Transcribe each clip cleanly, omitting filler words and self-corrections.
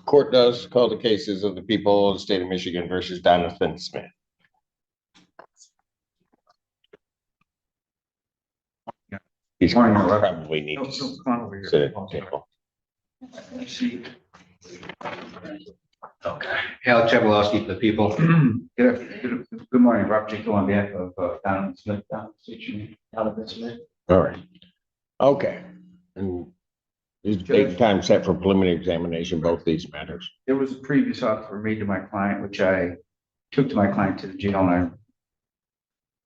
Court does call the cases of the people of the state of Michigan versus Donovan Smith. He's probably need to sit at the table. Okay. Alex Jablowski for the people. Good morning, Robert J. on behalf of Donovan Smith, Donovan Smith. All right. Okay. And is date and time set for preliminary examination, both these matters? There was a previous offer made to my client, which I took to my client to the jail, and I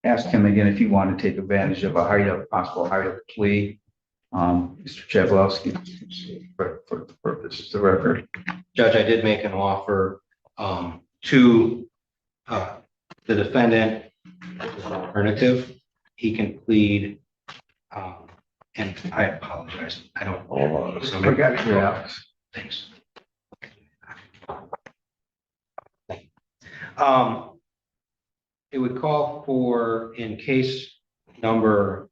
asked him again if he wanted to take advantage of a possible hideout plea. Mr. Jablowski, for the purposes of the record. Judge, I did make an offer to the defendant as an alternative. He can plead, and I apologize. I don't know. I got it here, Alex. Thanks. It would call for, in case number,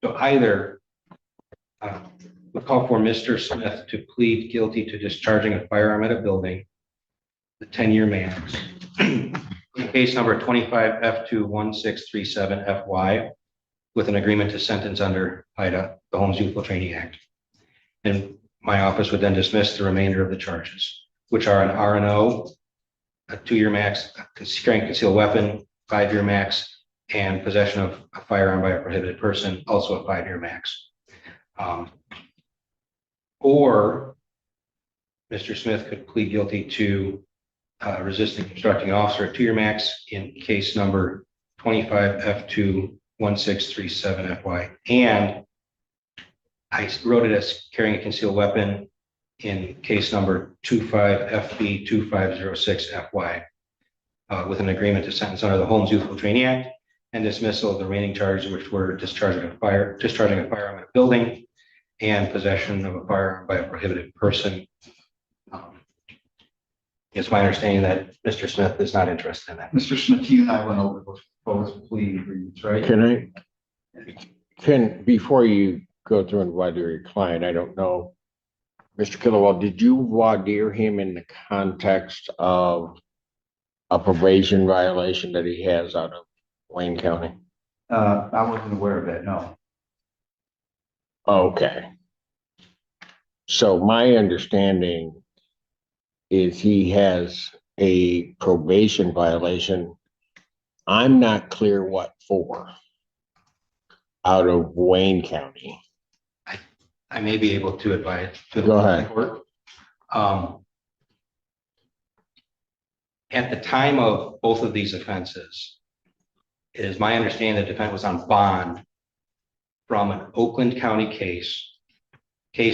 so either would call for Mr. Smith to plead guilty to discharging a firearm at a building, the 10-year max. In case number 25F21637FY, with an agreement to sentence under HIDA, the Homes Youthful Training Act. And my office would then dismiss the remainder of the charges, which are an R&O, a 2-year max, carrying a concealed weapon, 5-year max, and possession of a firearm by a prohibited person, also a 5-year max. Or Mr. Smith could plead guilty to resisting obstructing an officer, a 2-year max in case number 25F21637FY. And I wrote it as carrying a concealed weapon in case number 25FB2506FY, with an agreement to sentence under the Homes Youthful Training Act and dismissal of the remaining charges, which were discharging a firearm at a building and possession of a firearm by a prohibited person. It's my understanding that Mr. Smith is not interested in that. Mr. Smith, you and I went over those proposed plea agreements, right? Before you go through and voir dire your client, I don't know, Mr. Killowell, did you voir dire him in the context of a probation violation that he has out of Wayne County? I wasn't aware of that, no. Okay. So my understanding is he has a probation violation. I'm not clear what for out of Wayne County. I may be able to advise. Go ahead. At the time of both of these offenses, it is my understanding the defendant was on bond from an Oakland County case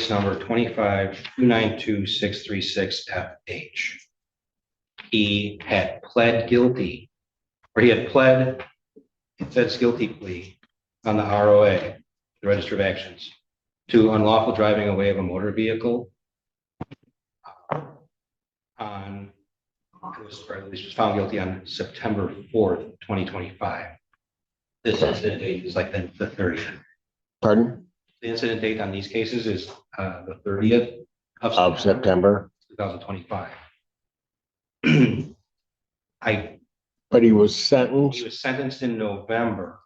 number 2529266FH. He had pled guilty, or he had pled, it says guilty plea on the ROA, the Register of Actions, to unlawful driving away of a motor vehicle on, or at least was found guilty on September 4th, 2025. This incident date is like the 30th. Pardon? The incident date on these cases is the 30th Of September. 2025. But he was He sentenced. was sentenced in November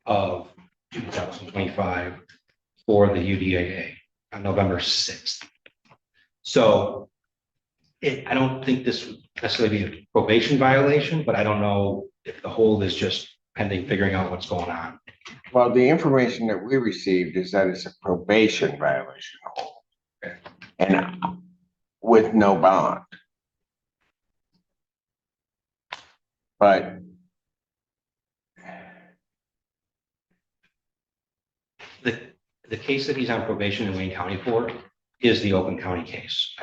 of 2025 for the UDAA on November 6th. So I don't think this would necessarily be a probation violation, but I don't know if the hold is just pending figuring out what's going on. Well, the information that we received is that it's a probation violation. Okay. And with no bond. But the case that he's on probation in Wayne County for is the Oakland County case.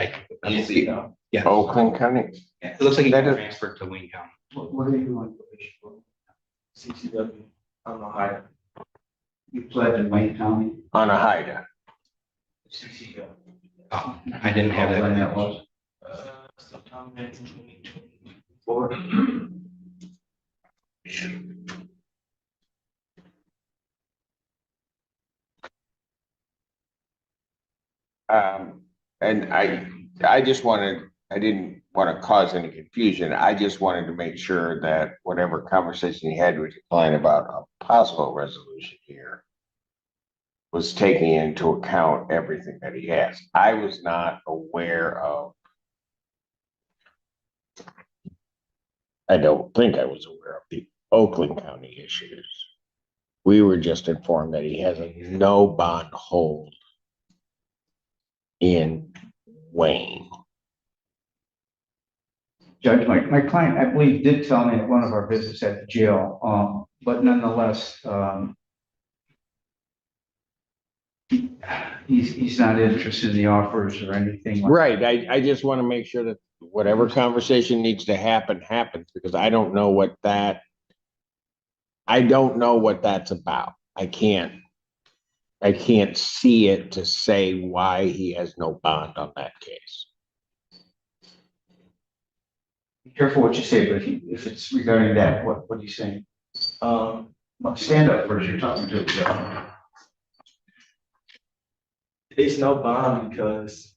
Yeah. Oakland County. Yeah, it looks like he got That is- transferred to Wayne County. What are you doing? CCW, I don't know how. You pled in Wayne County? On a HIDA. CCW. Oh, I didn't have that. When that was? Sometime in 2024. And I just I didn't want to cause any confusion. I just wanted to make sure that whatever conversation you had with your client about a possible resolution here was taking into account everything that he has. I was not aware of, I don't think I was aware of the Oakland County issues. We were just informed that he has a no bond hold in Wayne. Judge, my client, I believe, did tell me at one of our visits at the jail, but nonetheless, he's not interested in the offers or anything. Right. I just want to make sure that whatever conversation needs to happen happens, because I don't know what that's about. I can't see it to say why he has no bond on that case. Be careful what you say, but if it's regarding that, what are you saying? Stand up first, you're talking to the judge. It's no bond because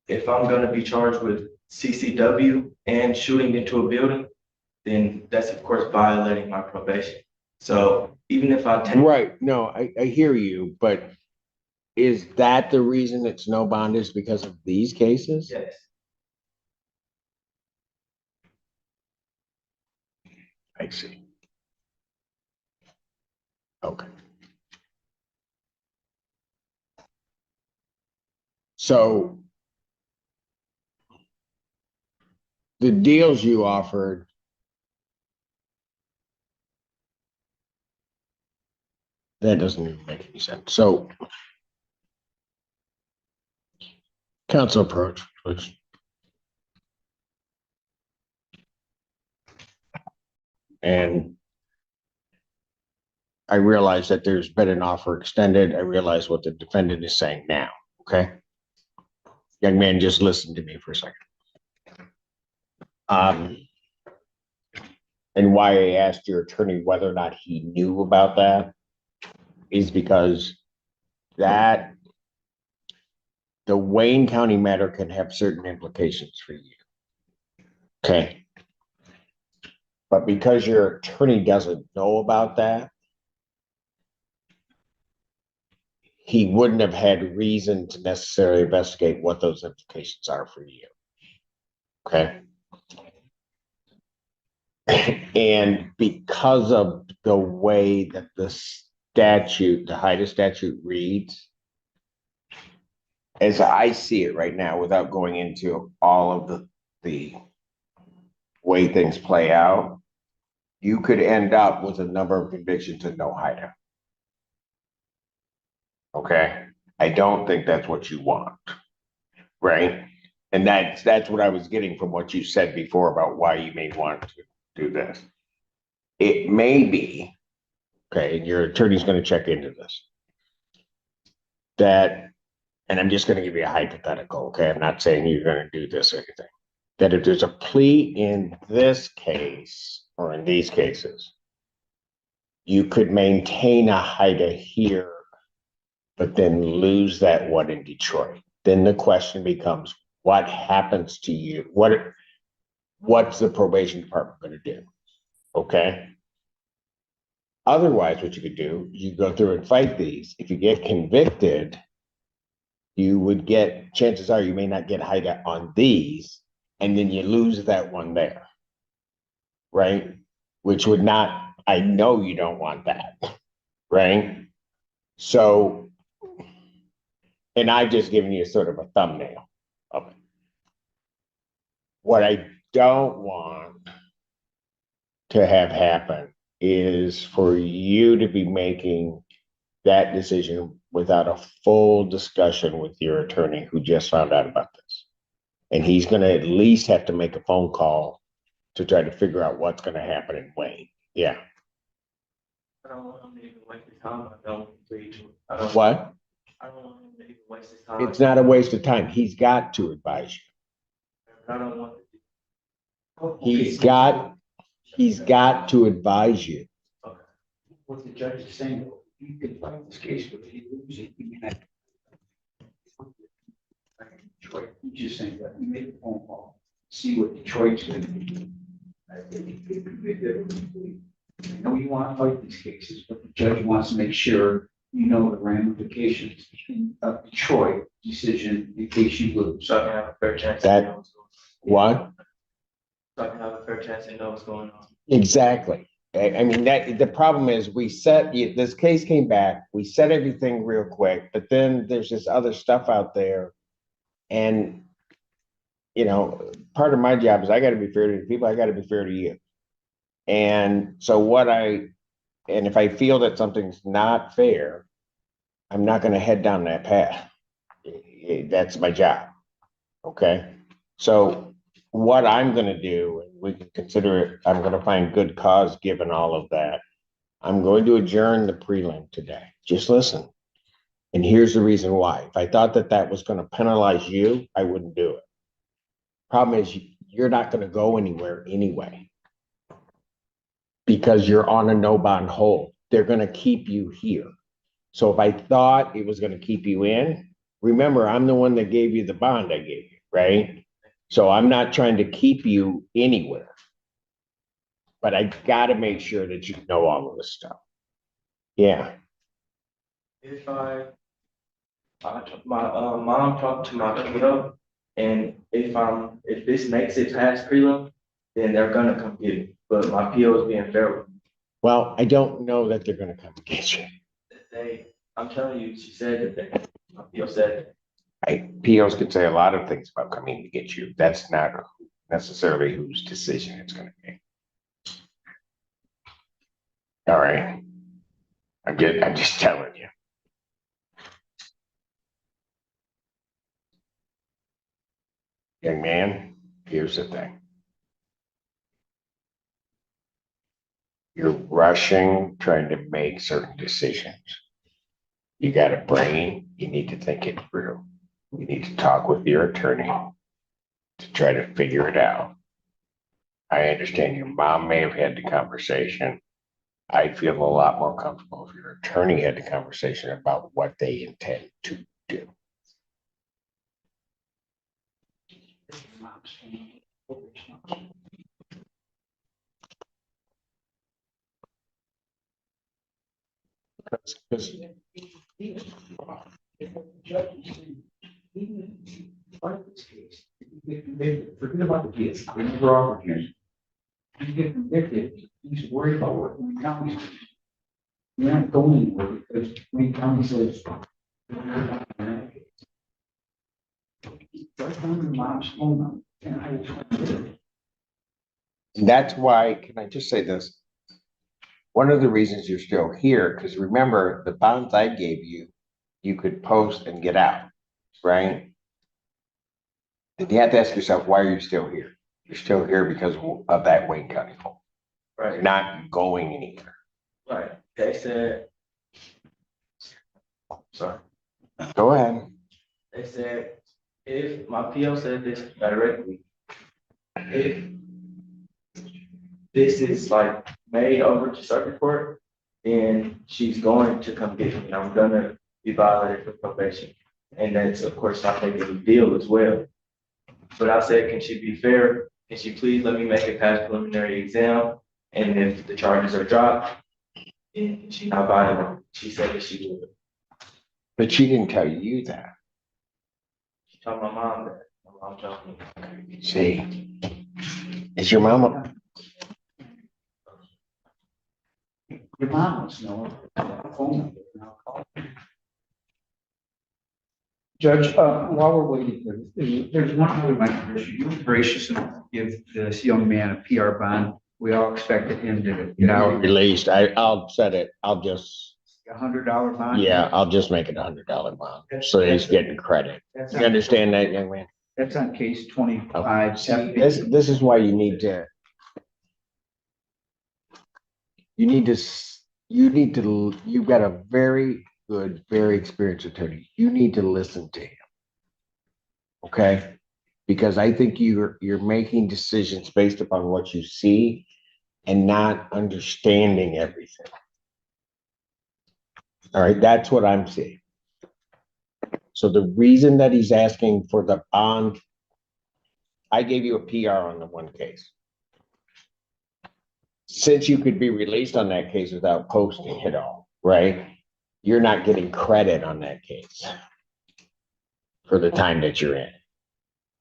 if I'm gonna be charged with CCW and shooting into a building, then that's of course violating my probation. So even if I take. Right. No, I hear you, but is that the reason it's no bond is because of these cases? Yes. I see. Okay. So the deals you offered, that doesn't even make any sense. So council approach, which and I realize that there's been an offer extended. I realize what the defendant is saying now. Okay. Young man, just listen to me for a second. And why I asked your attorney whether or not he knew about that is because that the Wayne County matter can have certain implications for you. Okay. But because your attorney doesn't know about that, he wouldn't have had reason to necessarily investigate what those implications are for you. Okay. And because of the way that the statute, the HIDA statute reads, as I see it right now, without going into all of the way things play out, you could end up with a number of convictions and no HIDA. Okay. I don't think that's what you want. Right. And that's what I was getting from what you said before about why you may want to do this. It may be, okay, and your attorney's going to check into this, that, and I'm just going to give you a hypothetical, okay? I'm not saying you're going to do this or anything. That if there's a plea in this case or in these cases, you could maintain a HIDA here, but then lose that one in Detroit. Then the question becomes, what happens to you? What's the probation department going to do? Okay. Otherwise, what you could do, you go through and fight these. If you get convicted, you would get, chances are you may not get HIDA on these, and then you lose that one there. Right? Which would not, I know you don't want that. Right? So, and I've just given you sort of a thumbnail of it. What I don't want to have happen is for you to be making that decision without a full discussion with your attorney who just found out about this. And he's going to at least have to make a phone call to try to figure out what's going to happen in Wayne. Yeah. I don't want him to even waste his time. I don't agree to. What? I don't want him to even waste his time. It's not a waste of time. He's got to advise you. I don't want to. He's got to advise you. Okay. What the judge is saying, you can fight this case, but if you lose it, you may not. Detroit. You just saying that you make a phone call, see what Detroit's going to do. I know you want to fight these cases, but the judge wants to make sure you know the ramifications of Detroit decision in case you lose. So I can have a fair chance. That- to know what's going on. What? So I can have a fair chance to know what's going on. Exactly. I mean, that, the problem is this case came back, we set everything real quick, but then there's this other stuff out there. And, you know, part of my job is I gotta be fair to the people, I gotta be fair to you. And so and if I feel that something's not fair, I'm not gonna head down that path. That's my job. Okay? So what I'm gonna do, and we can consider it, I'm gonna find good cause given all of that. I'm going to adjourn the prelim today. Just listen. And here's the reason why. If I thought that that was gonna penalize you, I wouldn't do it. Problem is, you're not gonna go anywhere anyway. Because you're on a no bond hold. They're gonna keep you here. So if I thought it was gonna keep you in, remember, I'm the one that gave you the bond I gave you, right? So I'm not trying to keep you anywhere. But I gotta make sure that you know all of this stuff. Yeah, If my mom talked to my PO, and if this makes it past prelim, then they're gonna come get me. But my PO is being fair with me. well, I don't know that they're gonna come get you. I'm telling you, she said that my PO said POs can say a lot of things about coming to get you. That's not necessarily whose decision it's gonna be. All right. I'm just telling you. Young man, here's the thing. You're rushing, trying to make certain decisions. You got a brain, you need to think it through. You need to talk with your attorney to try to figure it out. I understand your mom may have had the conversation. I'd feel a lot more comfortable if your attorney had the conversation about what they intend to do. Because Forget about the kids. They never offered you. You get convicted, he's worried about what the county says. You're not going anywhere because the county says. Right down to mom's phone number. And I was. that's why, can I just say this? One of the reasons you're still here, because remember, the bonds I gave you, you could post and get out, right? Then you have to ask yourself, why are you still here? You're still here because of that Wayne County hold. You're right, not going anywhere. right. They said, sorry. Go ahead. They said, if my PO said this directly, if this is like made over to circuit court, then she's going to come get me. I'm gonna be violated for probation. And that's, of course, not making a deal as well. But I said, can she be fair? Can she please let me make it past preliminary exam? And if the charges are dropped, then she's not violated. She said that she would. But she didn't tell you that. She told my mom that. My mom told me. See, is your mama? Your mom must know her phone number. And I'll call her. Judge, while we're waiting, there's one other matter. You were gracious enough to give this young man a PR bond. We all expected him to. Now released. I'll set it. I'll just, $100 bond. yeah, I'll just make it $100 bond. So he's getting credit. That's You on, understand that, young man? that's on case 25. See, this is why you need to. You've got a very good, very experienced attorney. You need to listen to him. Okay? Because I think you're making decisions based upon what you see and not understanding everything. All right, that's what I'm seeing. So the reason that he's asking for the bond, I gave you a PR on the one case. Since you could be released on that case without posting it all, right? You're not getting credit on that case for the time that you're in.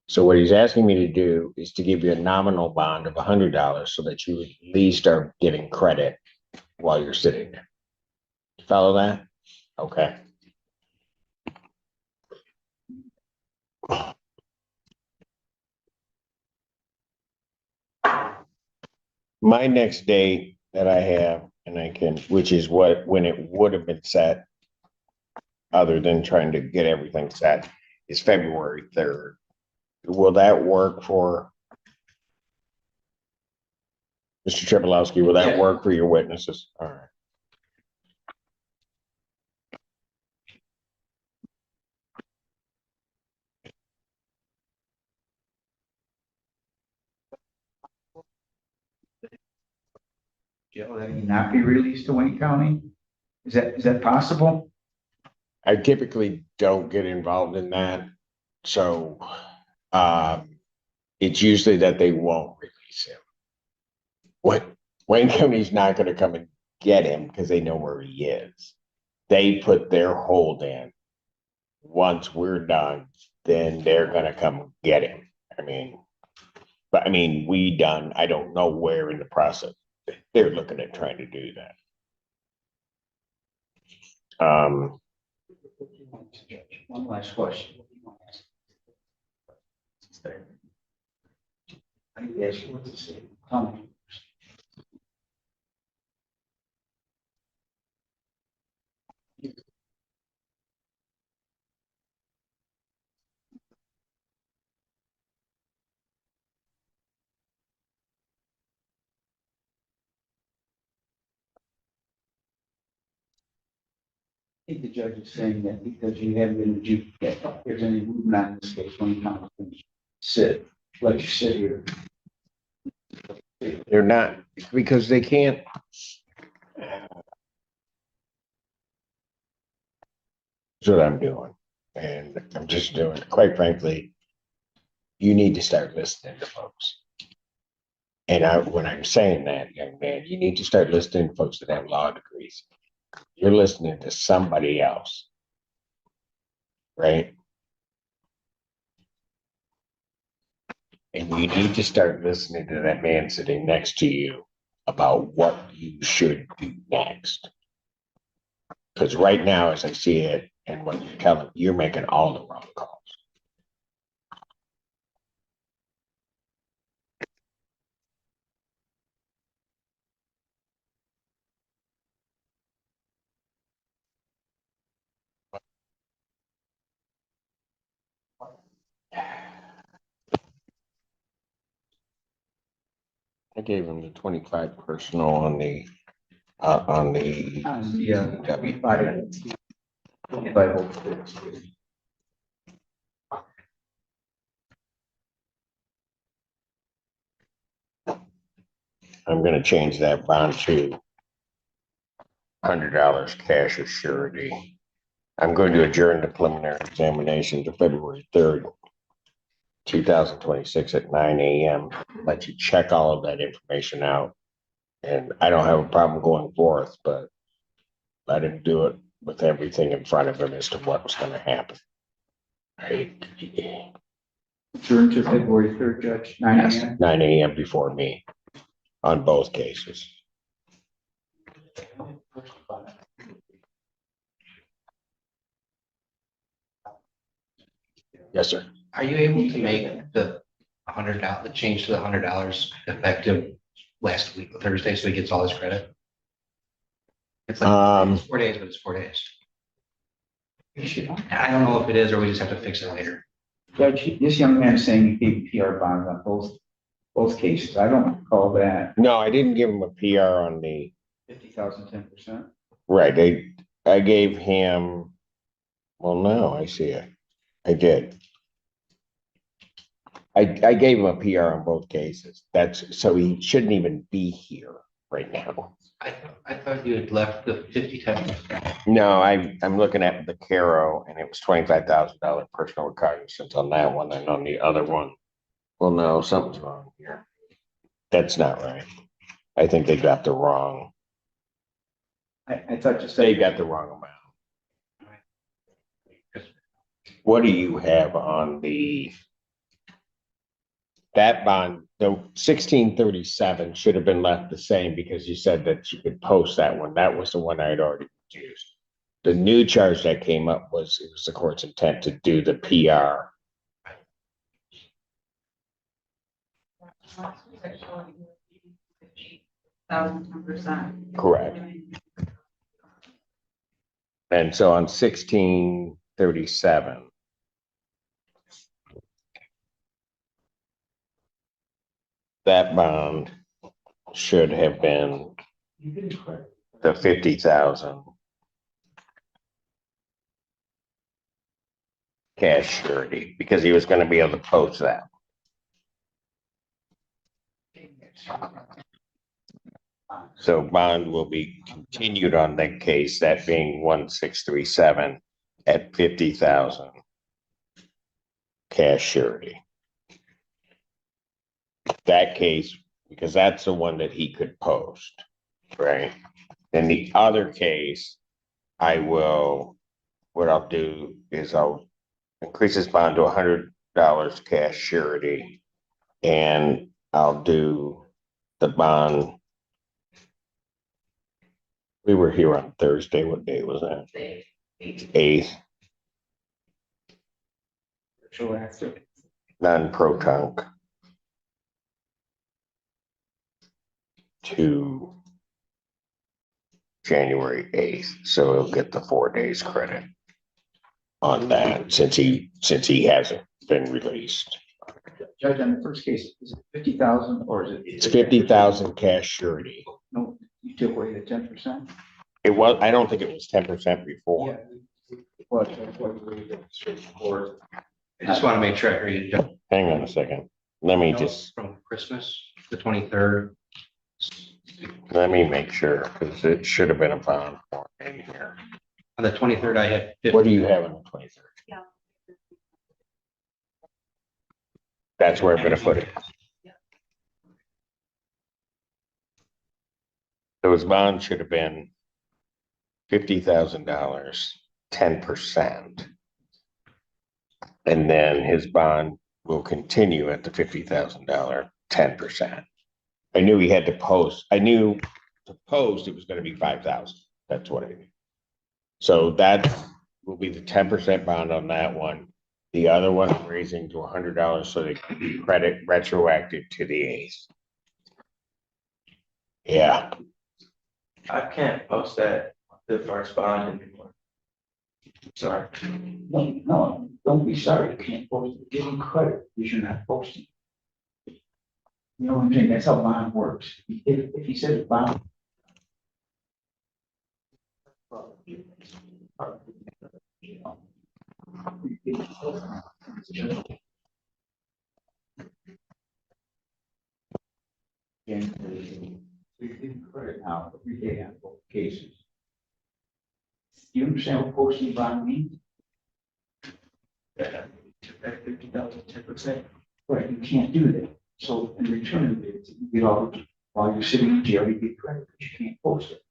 So what he's asking me to do is to give you a nominal bond of $100 so that you at least are getting credit while you're sitting there. Follow that? Okay. My next day that I have, and I can, which is when it would have been set, other than trying to get everything set, is February 3rd. Will that work for Mr. Tribolowski? Will that work for your witnesses? All right. Joe, that he not be released to Wayne County? Is that possible? I typically don't get involved in that. So it's usually that they won't release him. Wayne County's not going to come and get him because they know where he is. They put their hold in. Once we're done, then they're going to come get him. We done. I don't know where in the process they're looking at trying to do that. One last question. I guess what to say. I think the judge is saying that because you haven't been adjudicated, if there's any movement on this case, when you come and let you sit here. They're not, because they can't. That's what I'm doing. And I'm just doing it. Quite frankly, you need to start listening to folks. And when I'm saying that, young man, you need to start listening to folks that have law degrees. You're listening to somebody else, right? And you need to start listening to that man sitting next to you about what you should do next. Because right now, as I see it, and what you're telling, you're making all the wrong calls. I gave him the 25 personal on the Bible. I'm going to change that bond to $100 cash as surety. I'm going to adjourn the preliminary examination to February 3rd, 2026 at 9 a.m. Let you check all of that information out. And I don't have a problem going forth, but let him do it with everything in front of him as to what's going to happen. Right. Adjourn to February 3rd, Judge, 9 a.m. 9 a.m. before me on both cases. Yes, sir. Are you able to make the $100, the change to the $100 effective last week, Thursday, so he gets all his credit? It's like it's 4 days, but it's 4 days. I don't know if it is, or we just have to fix it later. Judge, this young man is saying he gave PR bonds on both cases. I don't recall that. No, I didn't give him a PR on the 50,000, 10%. right. I gave him. Well, no, I see it. I did. I gave him a PR on both cases. That's so he shouldn't even be here right now. I thought you had left the 50,000. No, I'm looking at the Caro and it was $25,000 personal recognizance on that one and on the other one. Well, no, something's wrong here. That's not right. I think they got the wrong, I thought you they said, got the wrong amount. What do you have on that bond? The 1637 should have been left the same because you said that you could post that one. That was the one I had already used. The new charge that came up was, it was the court's intent to do the PR. Correct. And so on 1637, that bond should have been the 50,000 cash surety because he was going to be able to post that. So bond will be continued on that case, that being 1637 at 50,000 cash surety. That case, because that's the one that he could post, right? In the other case, what I'll do is I'll increase his bond to $100 cash surety. And I'll do the bond. We were here on Thursday. What day was that? 8th. Non-pro-tunc to January 8th. So he'll get the 4 days credit on that since he hasn't been released. Judge, on the first case, is it 50,000 or is it? It's 50,000 cash surety. No, you took away the 10%? It was, I don't think it was 10% before. What? I just want to make sure I hear you. Hang on a second. Let me just, From Christmas, the 23rd. let me make sure, because it should have been a bond form in here. On the 23rd, I had. What do you have on the 23rd? That's where I'm gonna put it. Those bonds should have been $50,000, 10%. And then his bond will continue at the $50,000, 10%. I knew he had to post. I knew to post it was gonna be 5,000. That's what I knew. So that will be the 10% bond on that one. The other one raising to $100 so they can be credit retroactive to the 8th. Yeah, I can't post that, the first bond anymore. Sorry. No, don't be sorry. You can't post it. Give him credit. You should not post it. You know what I'm saying? That's how bond works. If he says bond. And we give credit now every day on both cases. You understand what posting bond means? That 50,000, 10%. Right, you can't do that. So in return, you get all, while you're sitting in jail, you get credit, but you can't post it.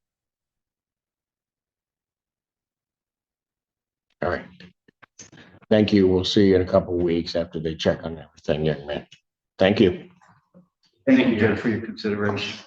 all right. Thank you. We'll see you in a couple of weeks after they check on everything, young man. Thank you. Thank you, Judge, for your consideration.